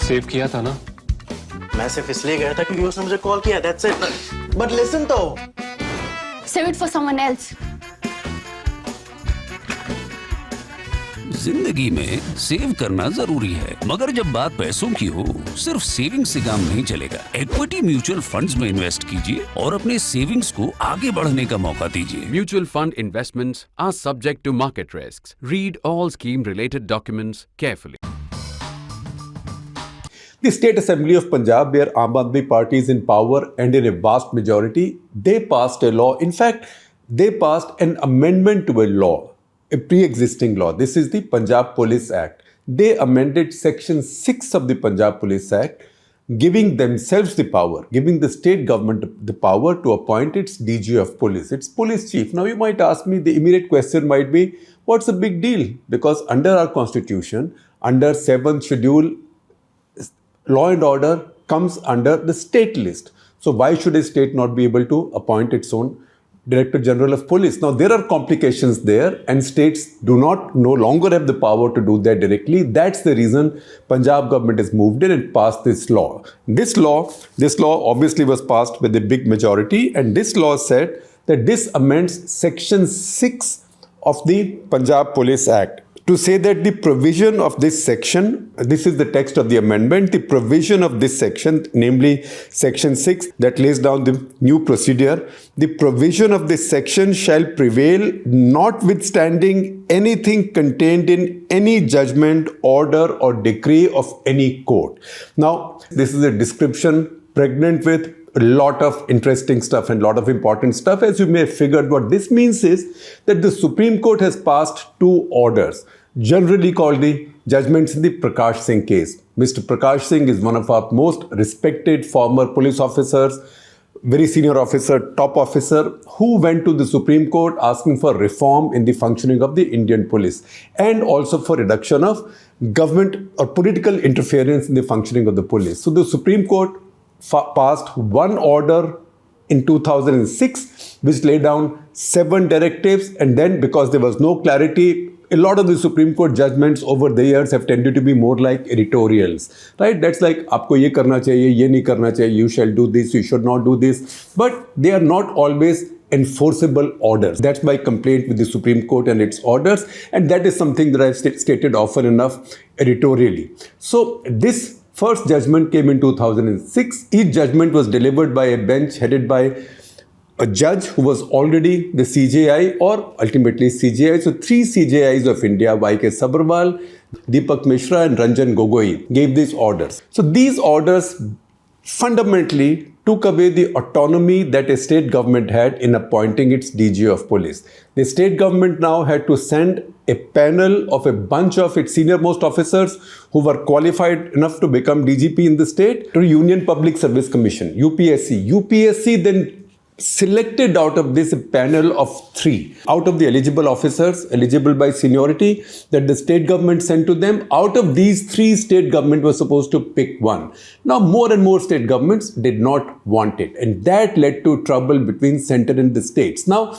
Save किया था ना? मैं सिर्फ इसलिए गया था क्योंकि उसने मुझे कॉल किया, that's it. But listen तो. Save it for someone else. जिंदगी में सेव करना जरूरी है, मगर जब बात पैसों की हो, सिर्फ सेविंग से काम नहीं चलेगा। इक्विटी म्यूचुअल फंड्स में इन्वेस्ट कीजिए और अपने सेविंग्स को आगे बढ़ने का मौका दीजिए। Mutual fund investments are subject to market risks. Read all scheme-related documents carefully. The State Assembly of Punjab, where Aam Aadmi Party is in power and in a vast majority, they passed a law. In fact, they passed an amendment to a law, a pre-existing law. This is the Punjab Police Act. They amended Section 6 of the Punjab Police Act, giving themselves the power, giving the state government the power to appoint its DG of police, its police chief. Now, you might ask me, the immediate question might be, what's the big deal? Because under our constitution, under 7th schedule, law and order comes under the state list. So why should a state not be able to appoint its own Director General of Police? Now there are complications there and states do not no longer have the power to do that directly. That's the reason Punjab government has moved in and passed this law. This law obviously was passed with a big majority, and this law said that this amends Section 6 of the Punjab Police Act to say that the provision of this section, this is the text of the amendment, the provision of this section, namely Section 6 that lays down the new procedure, the provision of this section shall prevail notwithstanding anything contained in any judgment, order or decree of any court. Now, this is a description pregnant with a lot of interesting stuff and a lot of important stuff. As you may have figured, what this means is that the Supreme Court has passed two orders, generally called the judgments in the Prakash Singh case. Mr. Prakash Singh is one of our most respected former police officers, very senior officer, top officer, who went to the Supreme Court asking for reform in the functioning of the Indian police and also for reduction of government or political interference in the functioning of the police. So the Supreme Court passed one order in 2006 which laid down 7 directives, and then because there was no clarity, a lot of the Supreme Court judgments over the years have tended to be more like editorials, right? That's like, aapko ye karna chahiye, ye nahi karna chahiye, you shall do this, you should not do this. But they are not always enforceable orders. That's my complaint with the Supreme Court and its orders, and that is something that I've stated often enough editorially. So this first judgment came in 2006. Each judgment was delivered by a bench headed by a judge who was already the CJI or ultimately CJI. So 3 CJIs of India, Y.K. Sabharwal, Deepak Mishra and Ranjan Gogoi gave these orders. So these orders fundamentally took away the autonomy that a state government had in appointing its DG of police. The state government now had to send a panel of a bunch of its senior most officers who were qualified enough to become DGP in the state to Union Public Service Commission, UPSC. UPSC then selected out of this a panel of 3 out of the eligible officers, eligible by seniority, that the state government sent to them. Out of these 3, state government was supposed to pick one. Now more and more state governments did not want it, and that led to trouble between center and the states. Now,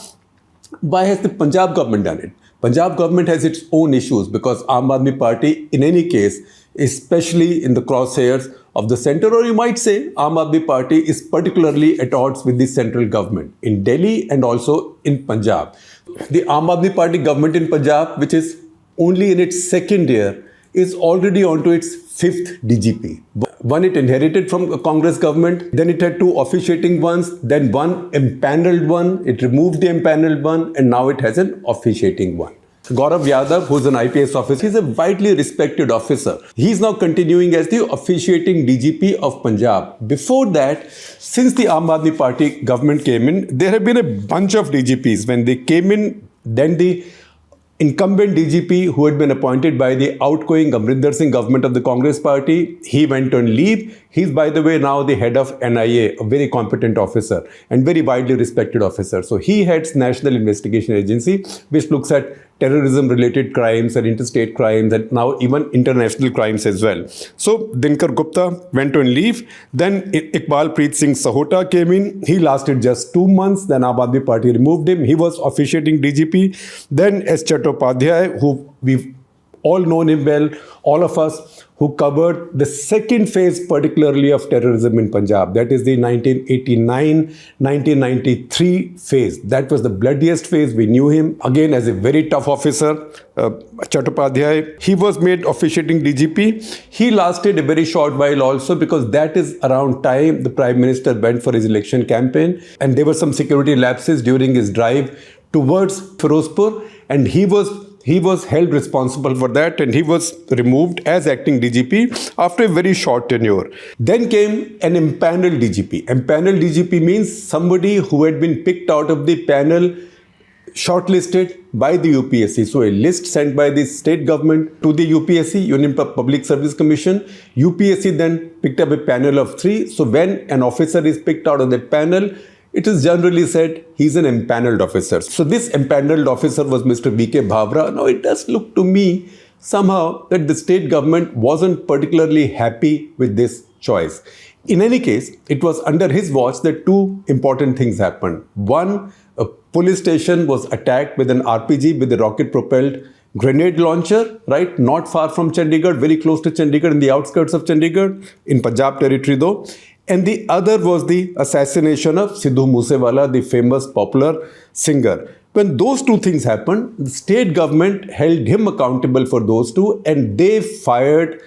why has the Punjab government done it? Punjab government has its own issues because Aam Aadmi Party, in any case, especially in the crosshairs of the center, or you might say Aam Aadmi Party is particularly at odds with the central government in Delhi and also in Punjab. The Aam Aadmi Party government in Punjab, which is only in its 2nd year, is already onto its 5th DGP. One it inherited from a Congress government, then it had 2 officiating ones, then 1 empaneled one, it removed the empaneled one, and now it has an officiating one. Gaurav Yadav, who's an IPS officer, he's a widely respected officer. He's now continuing as the officiating DGP of Punjab. Before that, since the Aam Aadmi Party government came in, there have been a bunch of DGPs. When they came in, then the incumbent DGP who had been appointed by the outgoing Amrinder Singh government of the Congress party, he went on leave. He's, by the way, now the head of NIA, a very competent officer and very widely respected officer. So he heads National Investigation Agency, which looks at terrorism-related crimes and interstate crimes and now even international crimes as well. So Dinkar Gupta went on leave. Then Iqbal Preet Singh Sahota came in. He lasted just 2 months. Then Aam Aadmi Party removed him. He was officiating DGP. Then S. Chattopadhyay, who we've all known him well, all of us who covered the second phase particularly of terrorism in Punjab. That is the 1989-1993 phase. That was the bloodiest phase. We knew him again as a very tough officer, Chattopadhyay. He was made officiating DGP. He lasted a very short while also because that is around time the Prime Minister went for his election campaign and there were some security lapses during his drive towards Firozpur, and he was held responsible for that and he was removed as acting DGP after a very short tenure. Then came an empaneled DGP. Empaneled DGP means somebody who had been picked out of the panel, shortlisted by the UPSC. So a list sent by the state government to the UPSC, Union Public Service Commission. UPSC then picked up a panel of 3. So when an officer is picked out of that panel, it is generally said he's an empaneled officer. So this empaneled officer was Mr. V.K. Bhavra. Now it does look to me somehow that the state government wasn't particularly happy with this choice. In any case, it was under his watch that 2 important things happened. One, a police station was attacked with an RPG, with a rocket-propelled grenade launcher, right? Not far from Chandigarh, very close to Chandigarh, in the outskirts of Chandigarh, in Punjab territory though. And the other was the assassination of Sidhu Moosewala, the famous popular singer. When those 2 things happened, the state government held him accountable for those 2 and they fired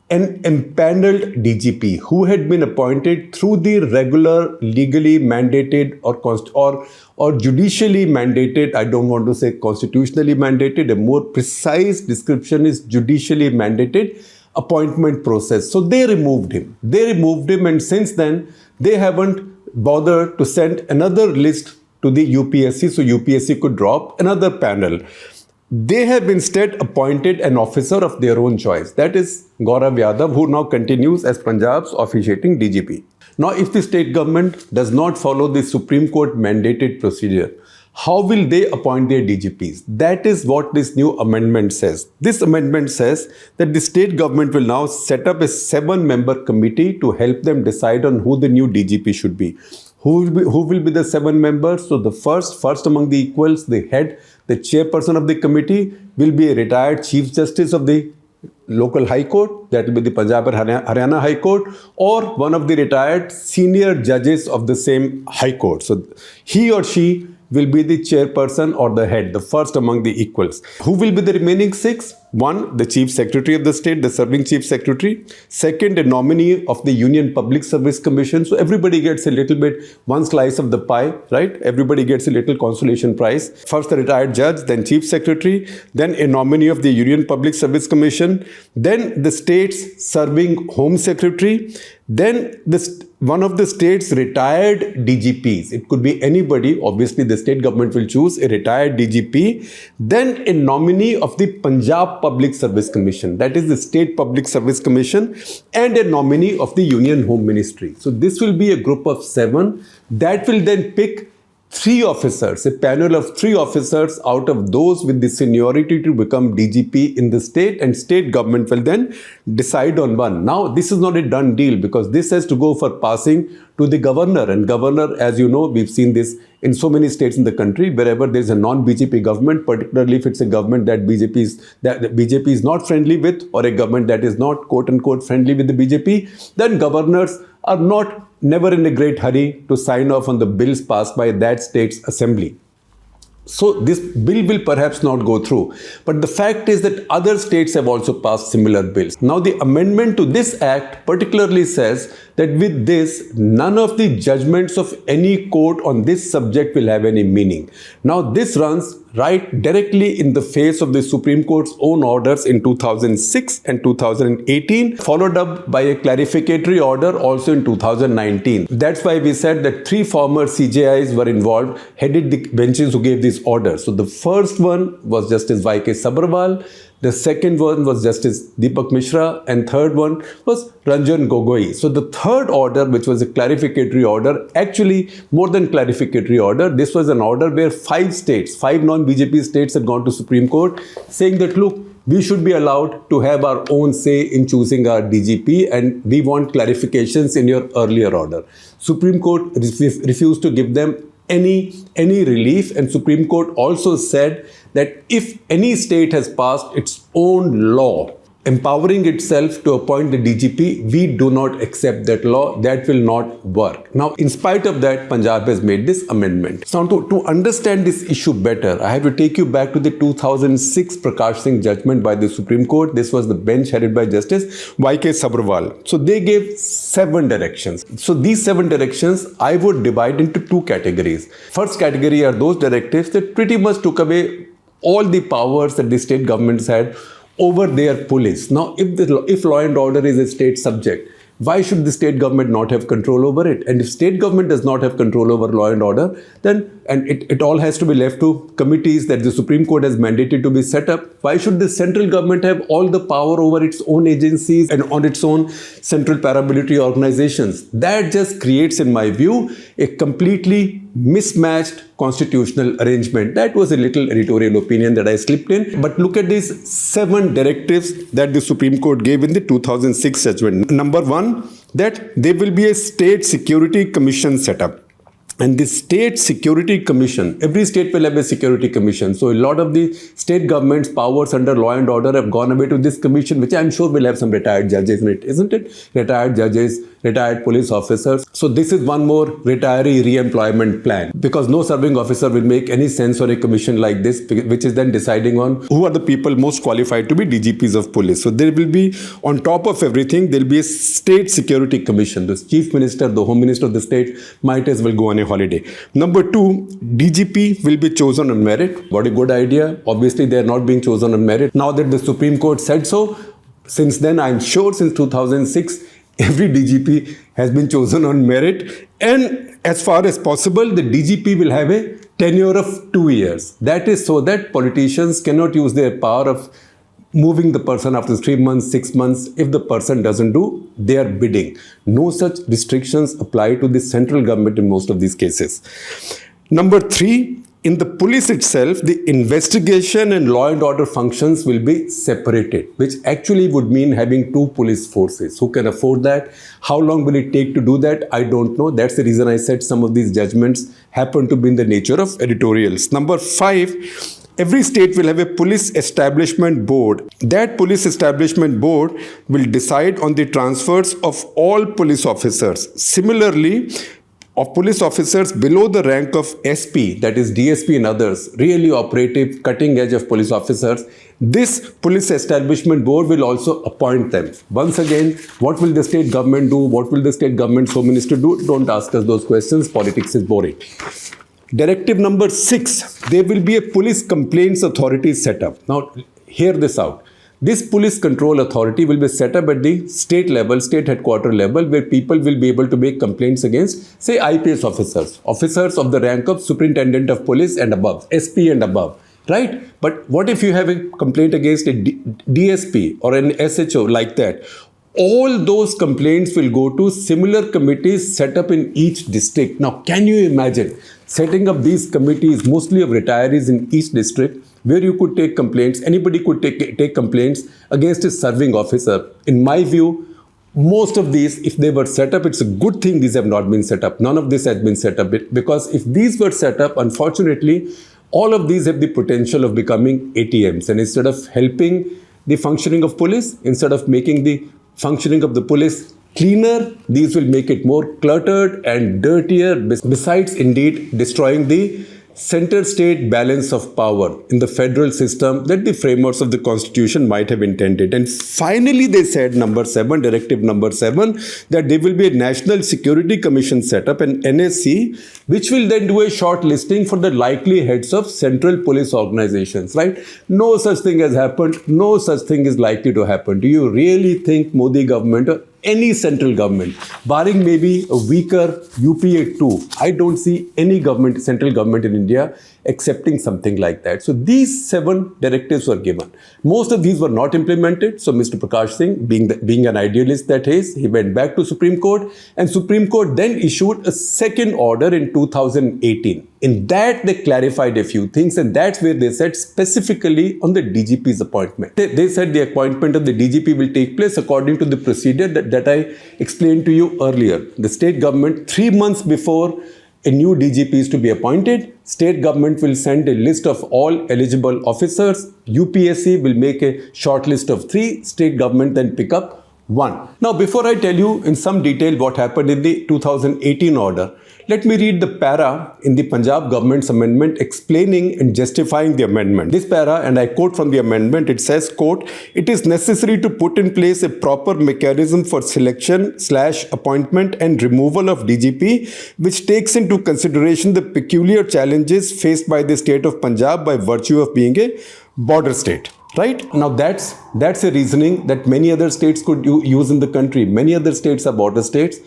an empaneled DGP who had been appointed through the regular legally mandated or judicially mandated, I don't want to say constitutionally mandated, a more precise description is judicially mandated appointment process. So they removed him. And since then, they haven't bothered to send another list to the UPSC so UPSC could drop another panel. They have instead appointed an officer of their own choice. That is Gaurav Yadav, who now continues as Punjab's officiating DGP. Now, if the state government does not follow the Supreme Court mandated procedure, how will they appoint their DGPs? That is what this new amendment says. This amendment says that the state government will now set up a 7-member committee to help them decide on who the new DGP should be. Who will be the 7 members? So the first among the equals, the head, the chairperson of the committee will be a retired Chief Justice of the local High Court, that will be the Punjab or Haryana High Court, or one of the retired senior judges of the same High Court. So he or she will be the chairperson or the head, the first among the equals. Who will be the remaining 6? 1, the Chief Secretary of the state, the serving Chief Secretary. Second, a nominee of the Union Public Service Commission. So everybody gets a little bit, one slice of the pie, right? Everybody gets a little consolation prize. First, the retired judge, then Chief Secretary, then a nominee of the Union Public Service Commission, then the state's serving Home Secretary, then one of the state's retired DGPs. It could be anybody. Obviously, the state government will choose a retired DGP. Then a nominee of the Punjab Public Service Commission. That is the State Public Service Commission. And a nominee of the Union Home Ministry. So this will be a group of 7 that will then pick 3 officers, a panel of 3 officers out of those with the seniority to become DGP in the state, and state government will then decide on one. Now, this is not a done deal because this has to go for passing to the governor, and governor, as you know, we've seen this in so many states in the country. Wherever there's a non-BJP government, particularly if it's a government that BJP is not friendly with, or a government that is not quote-unquote friendly with the BJP, then governors are never in a great hurry to sign off on the bills passed by that state's assembly. So this bill will perhaps not go through. But the fact is that other states have also passed similar bills. Now the amendment to this act particularly says that with this, none of the judgments of any court on this subject will have any meaning. Now this runs right directly in the face of the Supreme Court's own orders in 2006 and 2018, followed up by a clarificatory order also in 2019. That's why we said that 3 former CJIs were involved, headed the benches who gave these orders. So the first one was Justice Y.K. Sabharwal, the second one was Justice Deepak Mishra, and third one was Ranjan Gogoi. So the third order, which was a clarificatory order, actually more than clarificatory order, this was an order where 5 non-BJP states had gone to Supreme Court saying that, look, we should be allowed to have our own say in choosing our DGP and we want clarifications in your earlier order. Supreme Court refused to give them any relief, and Supreme Court also said that if any state has passed its own law empowering itself to appoint the DGP, we do not accept that law. That will not work. Now, in spite of that, Punjab has made this amendment. So, to understand this issue better, I have to take you back to the 2006 Prakash Singh judgment by the Supreme Court. This was the bench headed by Justice Y.K. Sabharwal. So, they gave 7 directions. So, these 7 directions I would divide into 2 categories. First category are those directives that pretty much took away all the powers that the state governments had over their police. Now, if law and order is a state subject, why should the state government not have control over it? And if state government does not have control over law and order, then it all has to be left to committees that the Supreme Court has mandated to be set up. Why should the central government have all the power over its own agencies and on its own central paramilitary organizations? That just creates, in my view, a completely mismatched constitutional arrangement. That was a little editorial opinion that I slipped in. But look at these 7 directives that the Supreme Court gave in the 2006 judgment. Number 1, that there will be a state security commission set up. And the State Security Commission, every state will have a security commission. So a lot of the state government's powers under law and order have gone away to this commission, which I'm sure will have some retired judges in it, isn't it? Retired judges, retired police officers. So this is one more retiree re-employment plan, because no serving officer will make any sense for a commission like this, which is then deciding on who are the people most qualified to be DGPs of police. So there will be, on top of everything, there will be a State Security Commission. The Chief Minister, the Home Minister of the state might as well go on a holiday. Number 2, DGP will be chosen on merit. What a good idea. Obviously, they are not being chosen on merit. Now that the Supreme Court said so, since then, I'm sure since 2006, every DGP has been chosen on merit. And as far as possible, the DGP will have a tenure of 2 years. That is so that politicians cannot use their power of moving the person after 3 months, 6 months, if the person doesn't do their bidding. No such restrictions apply to the central government in most of these cases. Number 3, in the police itself, the investigation and law and order functions will be separated, which actually would mean having 2 police forces. Who can afford that? How long will it take to do that? I don't know. That's the reason I said some of these judgments happen to be in the nature of editorials. Number 5, every state will have a police establishment board. That police establishment board will decide on the transfers of all police officers. Similarly, of police officers below the rank of SP, that is DSP and others, really operative, cutting edge of police officers, this police establishment board will also appoint them. Once again, what will the state government do? What will the state government's home minister do? Don't ask us those questions. Politics is boring. Directive number 6, there will be a police complaints authority set up. Now, hear this out. This police control authority will be set up at the state level, state headquarter level, where people will be able to make complaints against, say, IPS officers, officers of the rank of superintendent of police and above, SP and above, right? But what if you have a complaint against a DSP or an SHO like that? All those complaints will go to similar committees set up in each district. Now, can you imagine setting up these committees, mostly of retirees in each district, where you could take complaints, anybody could take complaints against a serving officer? In my view, most of these, if they were set up, it's a good thing these have not been set up. None of this has been set up, because if these were set up, unfortunately, all of these have the potential of becoming ATMs. And instead of helping the functioning of police, instead of making the functioning of the police cleaner, these will make it more cluttered and dirtier, besides indeed destroying the center-state balance of power in the federal system that the framers of the constitution might have intended. And finally, they said, number 7, directive number 7, that there will be a National Security Commission set up, an NSC, which will then do a short listing for the likely heads of central police organizations, right? No such thing has happened. No such thing is likely to happen. Do you really think Modi government or any central government, barring maybe a weaker UPA 2, I don't see any government, central government in India accepting something like that. So these 7 directives were given. Most of these were not implemented. So Mr. Prakash Singh, being an idealist that he went back to Supreme Court, and Supreme Court then issued a second order in 2018. In that, they clarified a few things, and that's where they said specifically on the DGP's appointment. They said the appointment of the DGP will take place according to the procedure that I explained to you earlier. The state government, 3 months before a new DGPs to be appointed. State government will send a list of all eligible officers. UPSC will make a short list of 3. State government then pick up 1. Now, before I tell you in some detail what happened in the 2018 order, let me read the para in the Punjab government's amendment explaining and justifying the amendment. This para, and I quote from the amendment, it says, quote, "It is necessary to put in place a proper mechanism for selection/appointment and removal of DGP, which takes into consideration the peculiar challenges faced by the state of Punjab by virtue of being a border state." Right? Now that's a reasoning that many other states could use in the country. Many other states are border states.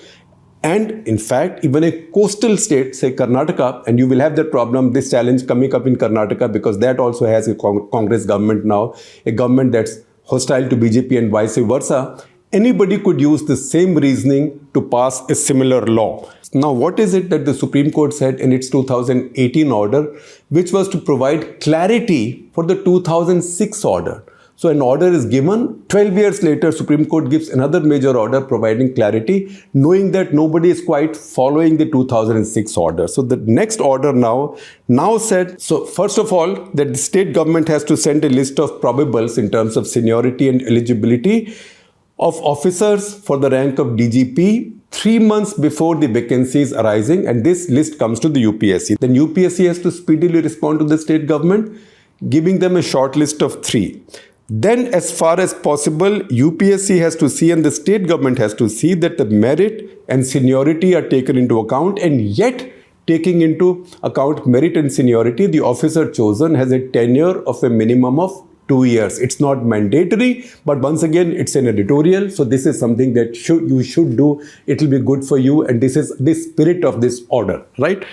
And in fact, even a coastal state, say Karnataka, and you will have that problem, this challenge coming up in Karnataka, because that also has a Congress government now, a government that's hostile to BJP and vice versa. Anybody could use the same reasoning to pass a similar law. Now, what is it that the Supreme Court said in its 2018 order, which was to provide clarity for the 2006 order? So an order is given, 12 years later, Supreme Court gives another major order providing clarity, knowing that nobody is quite following the 2006 order. So the next order now said, so first of all, that the state government has to send a list of probables in terms of seniority and eligibility of officers for the rank of DGP 3 months before the vacancies arising, and this list comes to the UPSC. Then UPSC has to speedily respond to the state government, giving them a short list of 3. Then, as far as possible, UPSC has to see and the state government has to see that the merit and seniority are taken into account, and yet taking into account merit and seniority, the officer chosen has a tenure of a minimum of 2 years. It's not mandatory, but once again, it's an editorial. So this is something that you should do. It will be good for you, and this is the spirit of this order, right?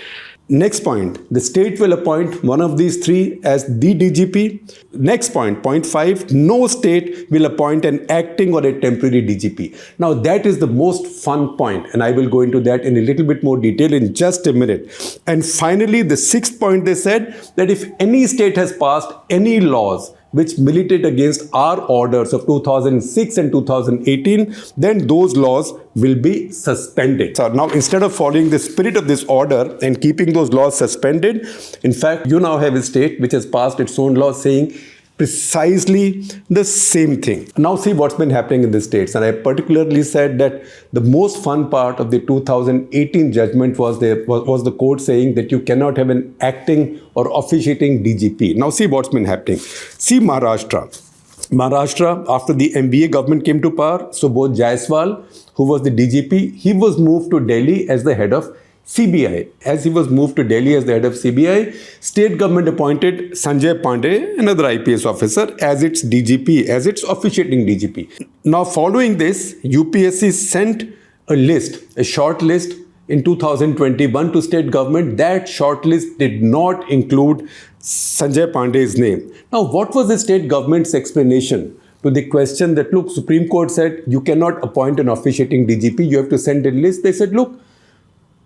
Next point, the state will appoint one of these 3 as the DGP. Next point, point 5, no state will appoint an acting or a temporary DGP. Now that is the most fun point, and I will go into that in a little bit more detail in just a minute. And finally, the 6th point, they said that if any state has passed any laws which militate against our orders of 2006 and 2018, then those laws will be suspended. So now, instead of following the spirit of this order and keeping those laws suspended, in fact, you now have a state which has passed its own law saying precisely the same thing. Now see what's been happening in the states. And I particularly said that the most fun part of the 2018 judgment was the court saying that you cannot have an acting or officiating DGP. Now see what's been happening. See Maharashtra, after the MBA government came to power, Subodh Jaiswal, who was the DGP, he was moved to Delhi as the head of CBI. As he was moved to Delhi as the head of CBI, state government appointed Sanjay Pandey, another IPS officer, as its DGP, as its officiating DGP. Now, following this, UPSC sent a short list in 2021 to state government. That short list did not include Sanjay Pandey's name. Now, what was the state government's explanation to the question that, look, Supreme Court said you cannot appoint an officiating DGP, you have to send a list? They said, look,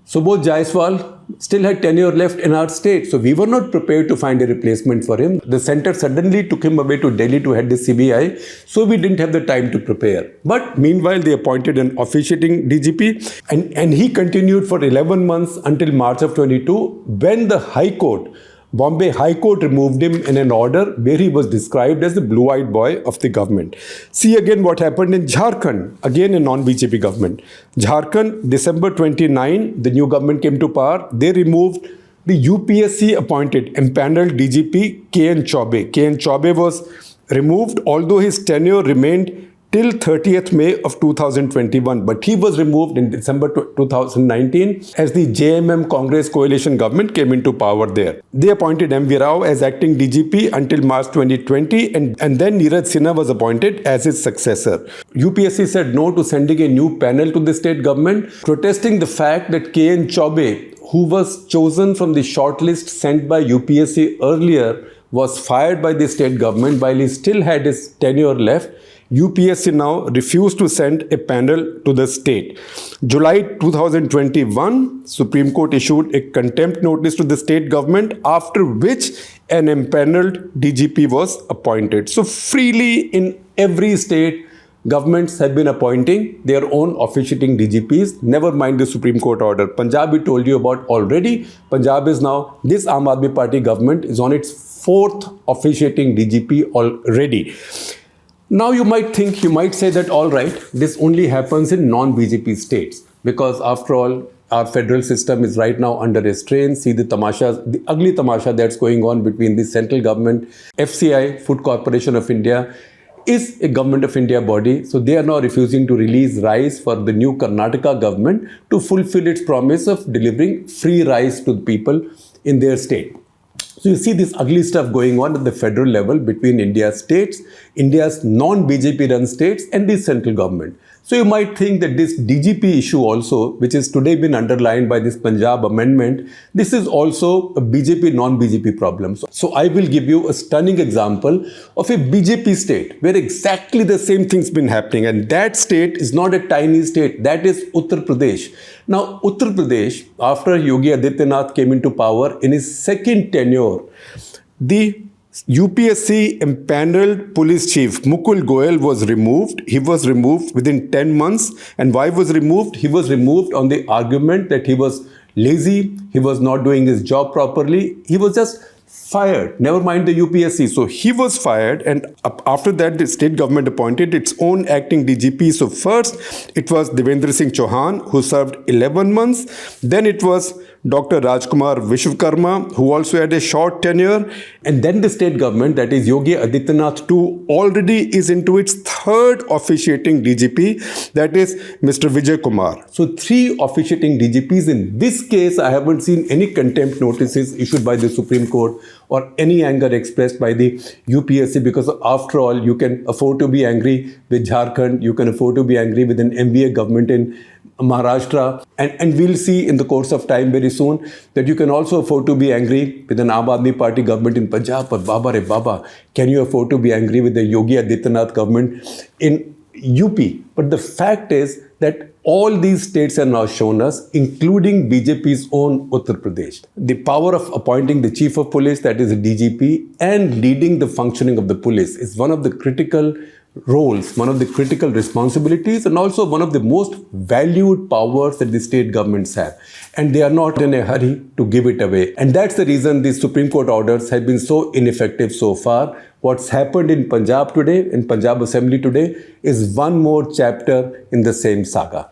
Subodh Jaiswal still had tenure left in our state, so we were not prepared to find a replacement for him. The center suddenly took him away to Delhi to head the CBI, so we didn't have the time to prepare. But meanwhile, they appointed an officiating DGP, and he continued for 11 months until March of 22, when the High Court, Bombay High Court, removed him in an order where he was described as the blue-eyed boy of the government. See again what happened in Jharkhand, again a non-BJP government. Jharkhand, December 29, the new government came to power. They removed the UPSC appointed empaneled DGP KN Chaube. KN Chaube was removed, although his tenure remained till 30th May of 2021, but he was removed in December 2019 as the JMM Congress coalition government came into power there. They appointed M.V. Rao as acting DGP until March 2020, and then Neeraj Sinha was appointed as his successor. UPSC said no to sending a new panel to the state government, protesting the fact that KN Chaube, who was chosen from the shortlist sent by UPSC earlier, was fired by the state government while he still had his tenure left. UPSC now refused to send a panel to the state. July 2021, Supreme Court issued a contempt notice to the state government, after which an empaneled DGP was appointed. So freely in every state, governments have been appointing their own officiating DGPs, never mind the Supreme Court order. Punjab, we told you about already. Punjab is now, this Aam Aadmi Party government is on its 4th officiating DGP already. Now you might say that, all right, this only happens in non-BJP states, because after all, our federal system is right now under restraint. See the tamasha, the ugly tamasha that's going on between the central government. FCI, Food Corporation of India, is a government of India body. So they are now refusing to release rice for the new Karnataka government to fulfill its promise of delivering free rice to the people in their state. So you see this ugly stuff going on at the federal level between India's states, India's non-BJP-run states and the central government. So you might think that this DGP issue also, which has today been underlined by this Punjab amendment, this is also a BJP, non-BJP problem. So I will give you a stunning example of a BJP state where exactly the same thing's been happening. And that state is not a tiny state. That is Uttar Pradesh. Now, Uttar Pradesh, after Yogi Adityanath came into power in his second tenure, the UPSC empaneled police chief Mukul Goyal was removed. He was removed within 10 months. And why was removed? He was removed on the argument that he was lazy, he was not doing his job properly. He was just fired, never mind the UPSC. So he was fired, and after that the state government appointed its own acting DGP. So first it was Devendra Singh Chauhan, who served 11 months. Then it was Dr. Rajkumar Vishwakarma, who also had a short tenure. And then the state government, that is Yogi Adityanath too, already is into its 3rd officiating DGP, that is Mr. Vijay Kumar. So 3 officiating DGPs. In this case, I haven't seen any contempt notices issued by the Supreme Court or any anger expressed by the UPSC, because after all, you can afford to be angry with Jharkhand, you can afford to be angry with an MVA government in Maharashtra, and we'll see in the course of time very soon that you can also afford to be angry with an Aam Aadmi Party government in Punjab. But Baba re Baba, can you afford to be angry with the Yogi Adityanath government in UP? But the fact is that all these states are now shown us, including BJP's own Uttar Pradesh, the power of appointing the chief of police, that is a DGP, and leading the functioning of the police is one of the critical roles, one of the critical responsibilities, and also one of the most valued powers that the state governments have. And they are not in a hurry to give it away. And that's the reason the Supreme Court orders have been so ineffective so far. What's happened in Punjab today, in Punjab Assembly today, is one more chapter in the same saga.